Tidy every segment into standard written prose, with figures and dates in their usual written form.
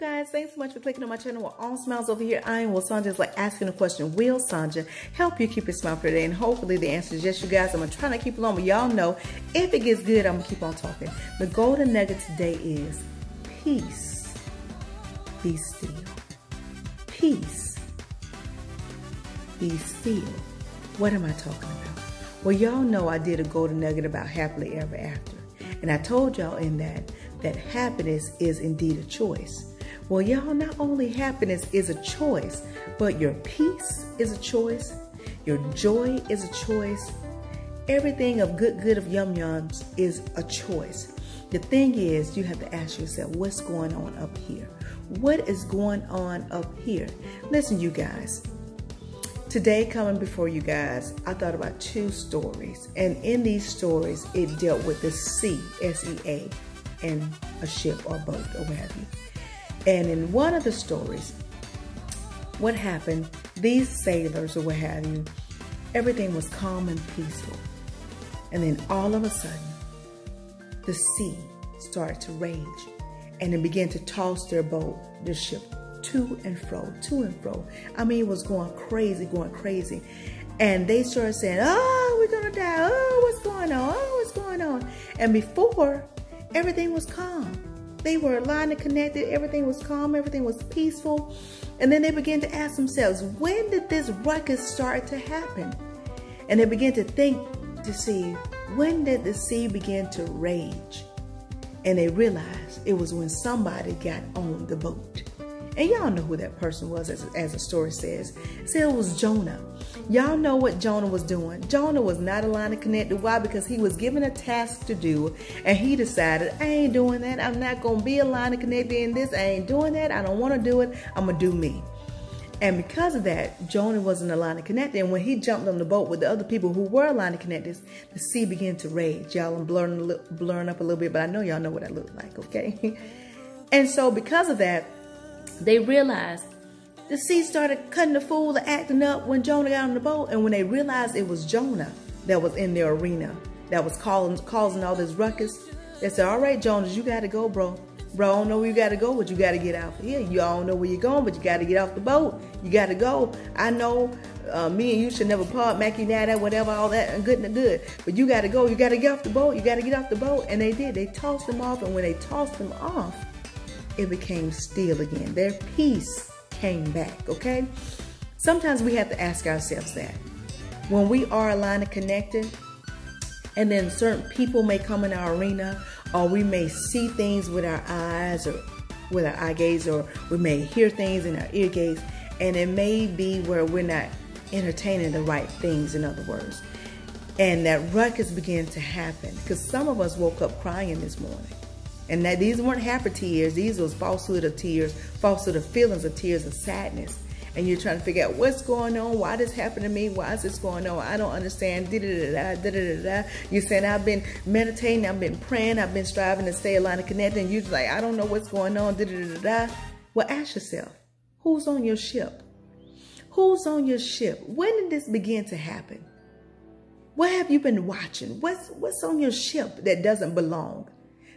guys, thanks so much for clicking on my channel. We're all smiles over here. I am Sandra is like asking a question. Will Sandra help you keep your smile for today? And hopefully the answer is yes, you guys. I'm gonna try to keep it long, but y'all know if it gets good, I'm gonna keep on talking. The golden nugget today is peace. Be still. Peace. Be still. What am I talking about? Well, y'all know I did a golden nugget about happily ever after. And I told y'all in that happiness is indeed a choice. Well, y'all, not only happiness is a choice, but your peace is a choice. Your joy is a choice. Everything of good of yum yums is a choice. The thing is, you have to ask yourself, what's going on up here? What is going on up here? Listen, you guys. Today, coming before you guys, I thought about two stories. And in these stories, it dealt with the sea, S-E-A, and a ship or boat or what have you. And in one of the stories, what happened, these sailors or what have you, everything was calm and peaceful. And then all of a sudden, the sea started to rage. And it began to toss their boat, their ship, to and fro, to and fro. I mean, it was going crazy, going crazy. And they started saying, oh, we're gonna die. Oh, what's going on? Oh, what's going on? And before, everything was calm. They were aligned and connected. Everything was calm. Everything was peaceful. And then they began to ask themselves, when did this ruckus start to happen? And they began to think to see, when did the sea begin to rage? And they realized it was when somebody got on the boat. And y'all know who that person was, as the story says. See, it was Jonah. Y'all know what Jonah was doing. Jonah was not aligned and connected. Why? Because he was given a task to do, and he decided, I ain't doing that. I'm not going to be aligned and connected in this. I ain't doing that. I don't want to do it. I'm going to do me. And because of that, Jonah wasn't aligned and connected. And when he jumped on the boat with the other people who were aligned and connected, the sea began to rage. Y'all, I'm blurring up a little bit, but I know y'all know what I look like, okay? And so because of that, they realized the sea started cutting the fool and acting up when Jonah got on the boat. And when they realized it was Jonah that was in their arena, that was causing all this ruckus, they said, all right, Jonah, you got to go, bro. Bro, I don't know where you got to go, but you got to get out of here. You all don't know where you're going, but you got to get off the boat. You got to go. I know me and you should never part, Mackie, Nada, whatever, all that, and good. But you got to go. You got to get off the boat. You got to get off the boat. And they did. They tossed them off. And when they tossed them off, it became still again. Their peace came back, okay? Sometimes we have to ask ourselves that. When we are aligned and connected, and then certain people may come in our arena, or we may see things with our eyes or with our eye gaze, or we may hear things in our ear gaze, and it may be where we're not entertaining the right things, in other words. And that ruckus began to happen, because some of us woke up crying this morning. And that these weren't happy tears. These was falsehood of tears, falsehood of feelings of tears of sadness. And you're trying to figure out what's going on. Why this happened to me? Why is this going on? I don't understand. You're saying, I've been meditating. I've been praying. I've been striving to stay aligned and connected. And you're like, I don't know what's going on. Well, ask yourself, who's on your ship? Who's on your ship? When did this begin to happen? What have you been watching? What's on your ship that doesn't belong?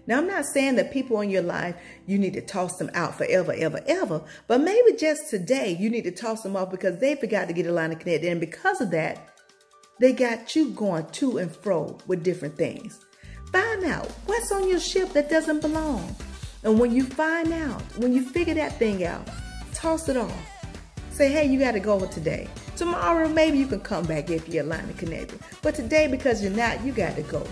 Now, I'm not saying that people in your life, you need to toss them out forever, ever. But maybe just today, you need to toss them off because they forgot to get aligned and connected. And because of that, they got you going to and fro with different things. Find out what's on your ship that doesn't belong. And when you find out, when you figure that thing out, toss it off. Say, hey, you got to go today. Tomorrow, maybe you can come back if you're aligned and connected. But today, because you're not, you got to go.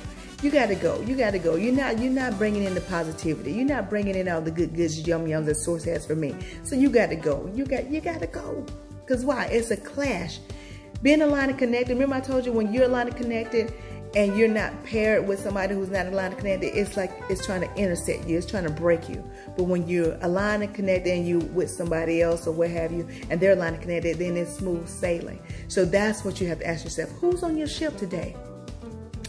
You got to go. You got to go. You're not bringing in the positivity. You're not bringing in all the goods, yum yums that Source has for me. So you got to go. You got to go. Because why? It's a clash. Being aligned and connected. Remember I told you when you're aligned and connected and you're not paired with somebody who's not aligned and connected, it's like it's trying to intersect you. It's trying to break you. But when you're aligned and connected and you with somebody else or what have you, and they're aligned and connected, then it's smooth sailing. So that's what you have to ask yourself. Who's on your ship today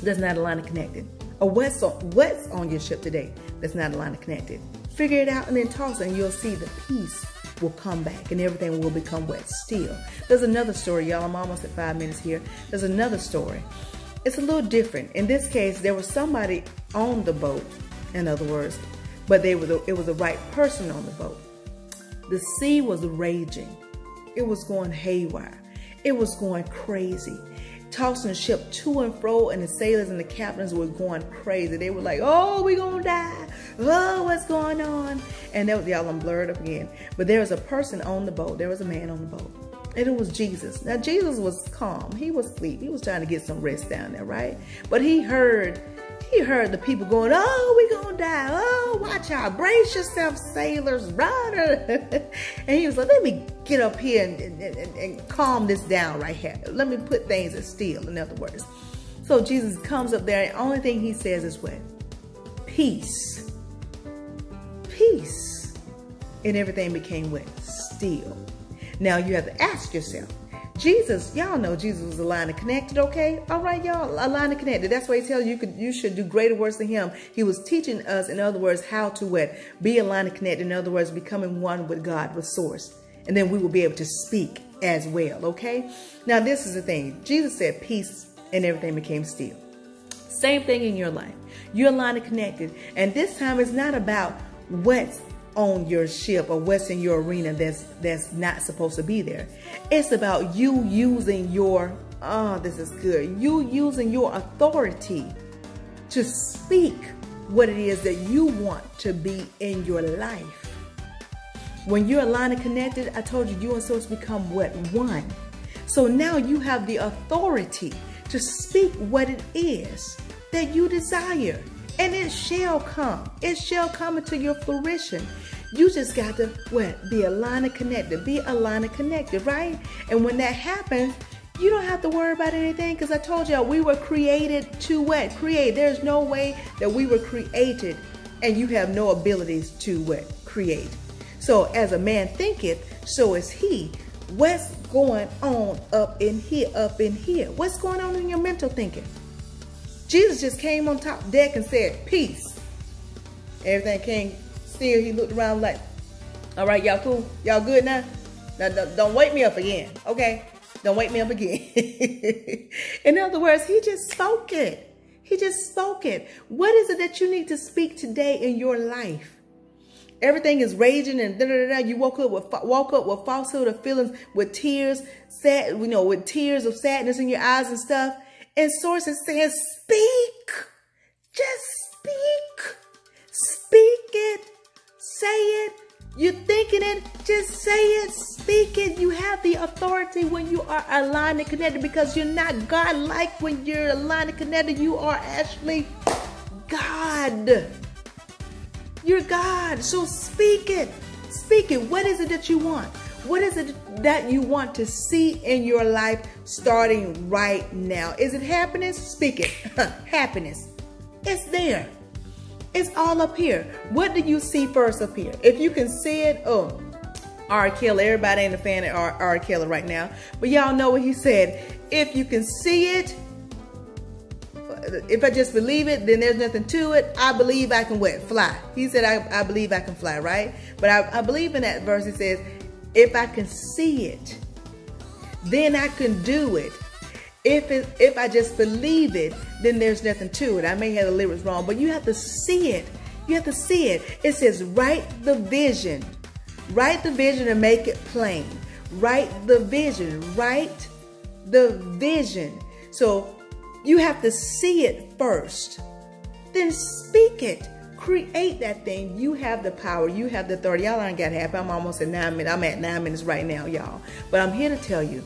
that's not aligned and connected? Or what's on your ship today that's not aligned and connected? Figure it out and then toss it, and you'll see the peace will come back and everything will become wet still. There's another story, y'all. I'm almost at 5 minutes here. There's another story. It's a little different. In this case, there was somebody on the boat, in other words, but it was the right person on the boat. The sea was raging. It was going haywire. It was going crazy. Tossing the ship to and fro, and the sailors and the captains were going crazy. They were like, oh, we're going to die. Oh, what's going on? And that was, y'all, I'm blurred up again. But there was a person on the boat. There was a man on the boat. And it was Jesus. Now, Jesus was calm. He was asleep. He was trying to get some rest down there, right? But he heard the people going, oh, we're going to die. Oh, watch out. Brace yourself, sailors. Run. And he was like, let me get up here and calm this down right here. Let me put things at still, in other words. So Jesus comes up there, and the only thing he says is what? Peace. Peace. And everything became what? Still. Now you have to ask yourself, Jesus, y'all know Jesus was aligned and connected, okay? All right, y'all, aligned and connected. That's why he tells you you should do greater works than him. He was teaching us, in other words, how to what? Be aligned and connected. In other words, becoming one with God, with Source. And then we will be able to speak as well, okay? Now, this is the thing. Jesus said peace and everything became still. Same thing in your life. You're aligned and connected. And this time it's not about what's on your ship or what's in your arena that's not supposed to be there. It's about you using your, this is good, you using your authority to speak what it is that you want to be in your life. When you're aligned and connected, I told you and Source become what? One. So now you have the authority to speak what it is that you desire. And it shall come. It shall come into your fruition. You just got to, what? Be aligned and connected. Be aligned and connected, right? And when that happens, you don't have to worry about anything, because I told y'all we were created to what? Create. There's no way that we were created and you have no abilities to what? Create. So as a man thinketh, so is he. What's going on up in here, up in here? What's going on in your mental thinking? Jesus just came on top deck and said, peace. Everything came still. He looked around like, all right, y'all cool? Y'all good now? Now, don't wake me up again, okay? Don't wake me up again. In other words, he just spoke it. He just spoke it. What is it that you need to speak today in your life? Everything is raging and da-da-da-da. You woke up with falsehood of feelings, with tears, with tears of sadness in your eyes and stuff. And Source is saying, speak. Just speak. Speak it. Say it. You're thinking it. Just say it. Speak it. You have the authority when you are aligned and connected, because you're not God-like when you're aligned and connected. You are actually God. You're God. So speak it. Speak it. What is it that you want? What is it that you want to see in your life starting right now? Is it happiness? Speak it. Happiness. It's there. It's all up here. What do you see first up here? If you can see it, oh, R. Kelly. Everybody ain't a fan of R. Kelly right now. But y'all know what he said. If you can see it, if I just believe it, then there's nothing to it. I believe I can what? Fly. He said, I believe I can fly, right? But I believe in that verse. It says, if I can see it, then I can do it. If I just believe it, then there's nothing to it. I may have the lyrics wrong, but you have to see it. You have to see it. It says, write the vision. Write the vision and make it plain. Write the vision. Write the vision. So you have to see it first. Then speak it. Create that thing. You have the power. You have the authority. Y'all ain't got happy. I'm almost at 9 minutes. I'm at 9 minutes right now, y'all. But I'm here to tell you,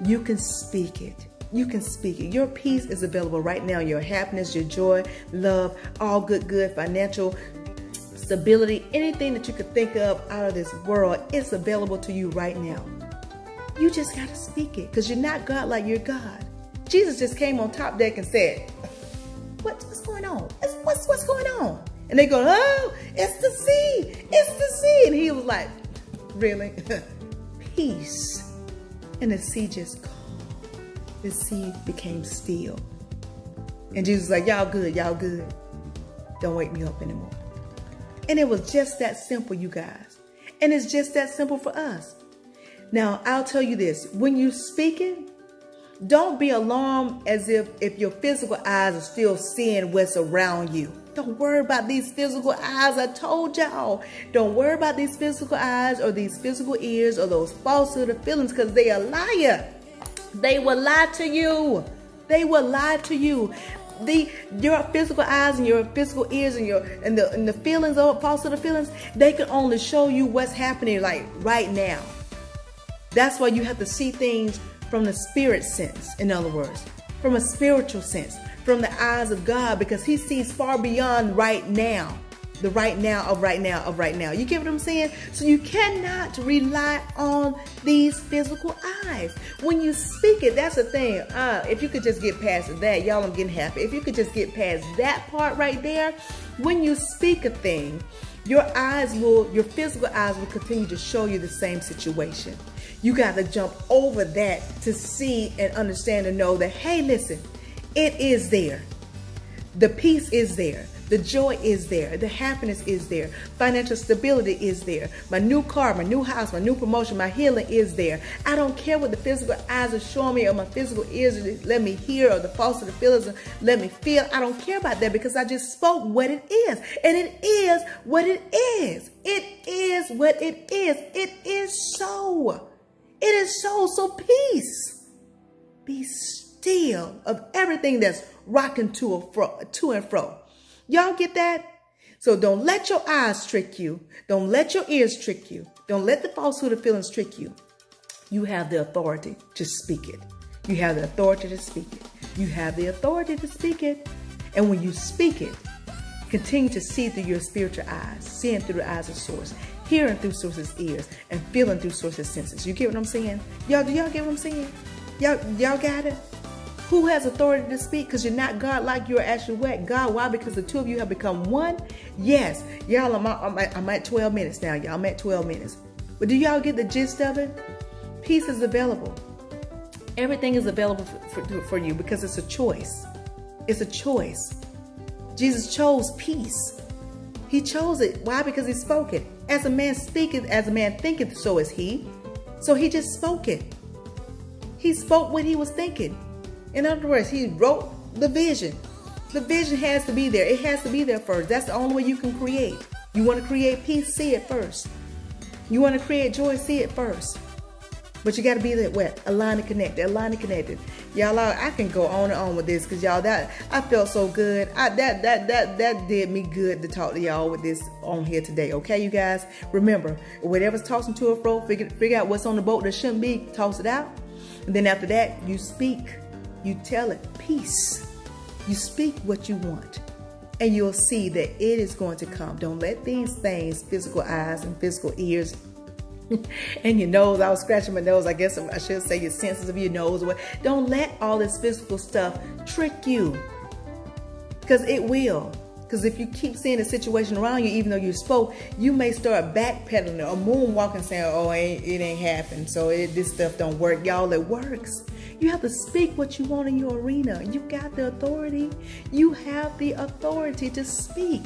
you can speak it. You can speak it. Your peace is available right now. Your happiness, your joy, love, all good, financial stability, anything that you could think of out of this world, it's available to you right now. You just got to speak it, because you're not God like you're God. Jesus just came on top deck and said, what's going on? What's going on? And they go, oh, it's the sea. It's the sea. And he was like, really? Peace. And the sea just calmed. The sea became still. And Jesus was like, y'all good. Y'all good. Don't wake me up anymore. And it was just that simple, you guys. And it's just that simple for us. Now, I'll tell you this. When you speak it, don't be alarmed as if your physical eyes are still seeing what's around you. Don't worry about these physical eyes. I told y'all. Don't worry about these physical eyes or these physical ears or those falsehood of feelings, because they are liar. They will lie to you. They will lie to you. Your physical eyes and your physical ears and the feelings of falsehood of feelings, they can only show you what's happening like right now. That's why you have to see things from the spirit sense, in other words, from a spiritual sense, from the eyes of God, because he sees far beyond right now, the right now of right now of right now. You get what I'm saying? So you cannot rely on these physical eyes. When you speak it, that's the thing. If you could just get past that, y'all, I'm getting happy. If you could just get past that part right there, when you speak a thing, your physical eyes will continue to show you the same situation. You got to jump over that to see and understand and know that, hey, listen, it is there. The peace is there. The joy is there. The happiness is there. Financial stability is there. My new car, my new house, my new promotion, my healing is there. I don't care what the physical eyes are showing me or my physical ears let me hear or the falsehood of feelings let me feel. I don't care about that, because I just spoke what it is. And it is what it is. It is what it is. It is so. It is so. So peace. Be still of everything that's rocking to and fro. Y'all get that? So don't let your eyes trick you. Don't let your ears trick you. Don't let the falsehood of feelings trick you. You have the authority to speak it. You have the authority to speak it. You have the authority to speak it. And when you speak it, continue to see through your spiritual eyes, seeing through the eyes of source, hearing through source's ears, and feeling through source's senses. You get what I'm saying? Y'all, do y'all get what I'm saying? Y'all got it? Who has authority to speak? Because you're not God like you're actually what? God. Why? Because the two of you have become one? Yes. Y'all, I'm at 12 minutes now, y'all. I'm at 12 minutes. But do y'all get the gist of it? Peace is available. Everything is available for you because it's a choice. It's a choice. Jesus chose peace. He chose it. Why? Because he spoke it. As a man speaketh, as a man thinketh, so is he. So he just spoke it. He spoke what he was thinking. In other words, he wrote the vision. The vision has to be there. It has to be there first. That's the only way you can create. You want to create peace, see it first. You want to create joy, see it first. But you got to be that what? Aligned and connected. Aligned and connected. Y'all, I can go on and on with this because y'all, that I felt so good. That did me good to talk to y'all with this on here today. Okay, you guys. Remember, whatever's tossing to and fro, figure out what's on the boat that shouldn't be. Toss it out. And then after that, you speak. You tell it peace. You speak what you want. And you'll see that it is going to come. Don't let these things, physical eyes and physical ears, and your nose, I was scratching my nose, I guess I should say your senses of your nose. Don't let all this physical stuff trick you. Because it will. Because if you keep seeing the situation around you, even though you spoke, you may start backpedaling or moonwalking saying, oh, it ain't happened. So this stuff don't work. Y'all, it works. You have to speak what you want in your arena. You got the authority. You have the authority to speak.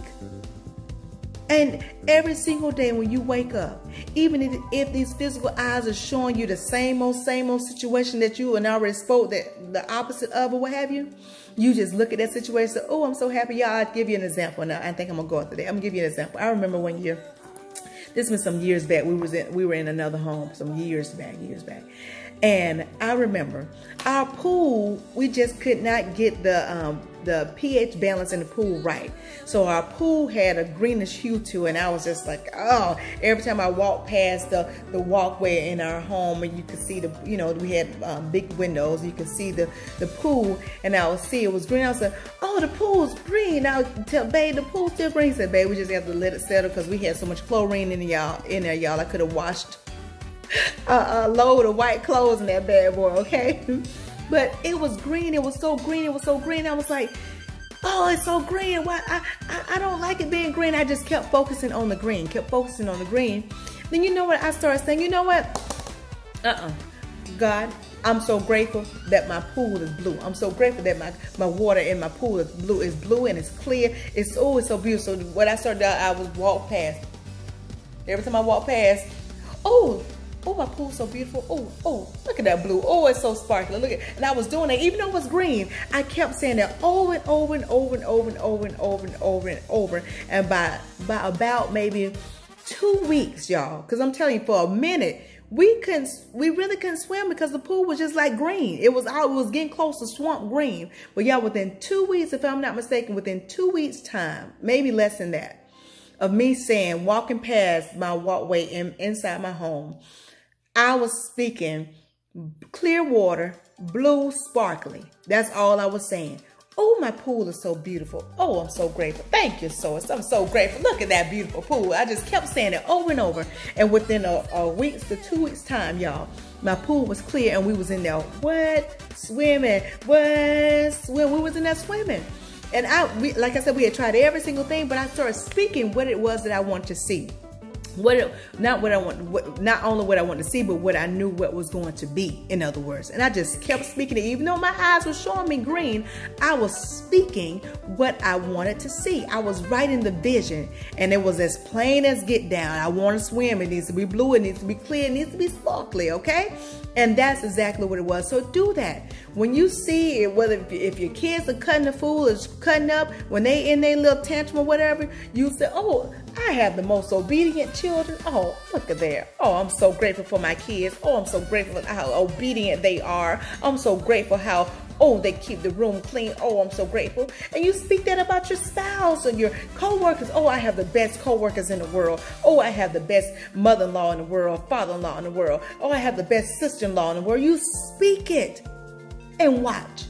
And every single day when you wake up, even if these physical eyes are showing you the same old situation that you and already spoke that the opposite of or what have you, you just look at that situation and say, oh, I'm so happy. Y'all, I'll give you an example. Now, I think I'm going to go after that. I'm going to give you an example. I remember one year, this was some years back, we were in another home some years back. And I remember our pool, we just could not get the pH balance in the pool right. So our pool had a greenish hue to it, and I was just like, oh, every time I walked past the walkway in our home, and you could see we had big windows, you could see the pool, and I would see it was green. I was like, oh, the pool's green. I would tell babe, the pool's still green. I said, babe, we just have to let it settle because we had so much chlorine in there, y'all. I could have washed a load of white clothes in that bad boy, okay? But it was green. It was so green. It was so green. I was like, oh, it's so green. Why? I don't like it being green. I just kept focusing on the green. Then you know what? I started saying, you know what? God, I'm so grateful that my pool is blue. I'm so grateful that my water in my pool is blue and it's clear. It's so beautiful. So what I started out, I was walk past. Every time I walk past, oh, oh, my pool's so beautiful. Oh, look at that blue. Oh, it's so sparkly. Look at, and I was doing that, even though it was green, I kept saying that over and over and over and over and over and over and over and over. And by about maybe 2 weeks, y'all, because I'm telling you, for a minute, we really couldn't swim because the pool was just like green. It was getting close to swamp green. But y'all, within 2 weeks, if I'm not mistaken, within 2 weeks time, maybe less than that, of me saying, walking past my walkway inside my home, I was speaking clear water, blue, sparkly. That's all I was saying. Oh, my pool is so beautiful. Oh, I'm so grateful. Thank you, Source. I'm so grateful. Look at that beautiful pool. I just kept saying it over and over. And within a week to 2 weeks time, y'all, my pool was clear and we was in there. What? Swimming. What? Swim. We was in there swimming. And like I said, we had tried every single thing, but I started speaking what it was that I wanted to see. Not only what I wanted to see, but what I knew what was going to be, in other words. And I just kept speaking it. Even though my eyes were showing me green, I was speaking what I wanted to see. I was writing the vision, and it was as plain as get down. I want to swim. It needs to be blue. It needs to be clear. It needs to be sparkly, okay? And that's exactly what it was. So do that. When you see it, whether if your kids are cutting the food or cutting up, when they in their little tantrum or whatever, you say, oh, I have the most obedient children. Oh, look at there. Oh, I'm so grateful for my kids. Oh, I'm so grateful for how obedient they are. I'm so grateful how, oh, they keep the room clean. Oh, I'm so grateful. And you speak that about your spouse and your co-workers. Oh, I have the best co-workers in the world. Oh, I have the best mother-in-law in the world, father-in-law in the world. Oh, I have the best sister-in-law in the world. You speak it and watch.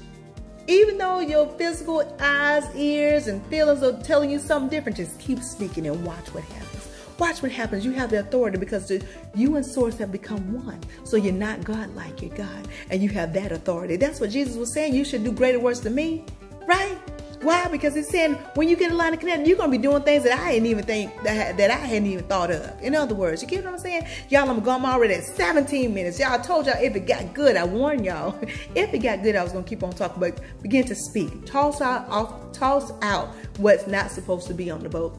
Even though your physical eyes, ears, and feelings are telling you something different, just keep speaking and watch what happens. Watch what happens. You have the authority because you and Source have become one. So you're not God-like, you're God. And you have that authority. That's what Jesus was saying. You should do greater works than me, right? Why? Because he's saying when you get a line of connection, you're going to be doing things that I didn't even think, that I hadn't even thought of. In other words, you get what I'm saying? Y'all, I'm already at 17 minutes. Y'all, I told y'all if it got good, I warned y'all. If it got good, I was going to keep on talking, but begin to speak. Toss out what's not supposed to be on the boat.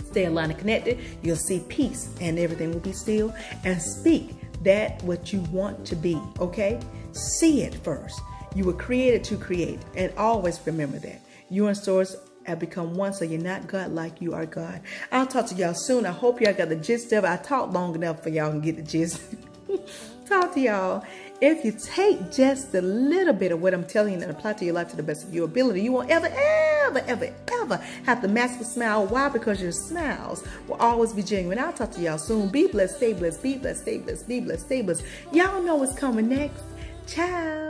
Stay aligned and connected. You'll see peace and everything will be still. And speak that what you want to be, okay? See it first. You were created to create, and always remember that. You and Source have become one, so you're not God like you are God. I'll talk to y'all soon. I hope y'all got the gist of it. I talked long enough for y'all can get the gist. Talk to y'all. If you take just a little bit of what I'm telling you and apply to your life to the best of your ability, you won't ever have to mask a smile. Why? Because your smiles will always be genuine. I'll talk to y'all soon. Be blessed, stay blessed, be blessed, stay blessed, be blessed, stay blessed. Y'all know what's coming next. Ciao.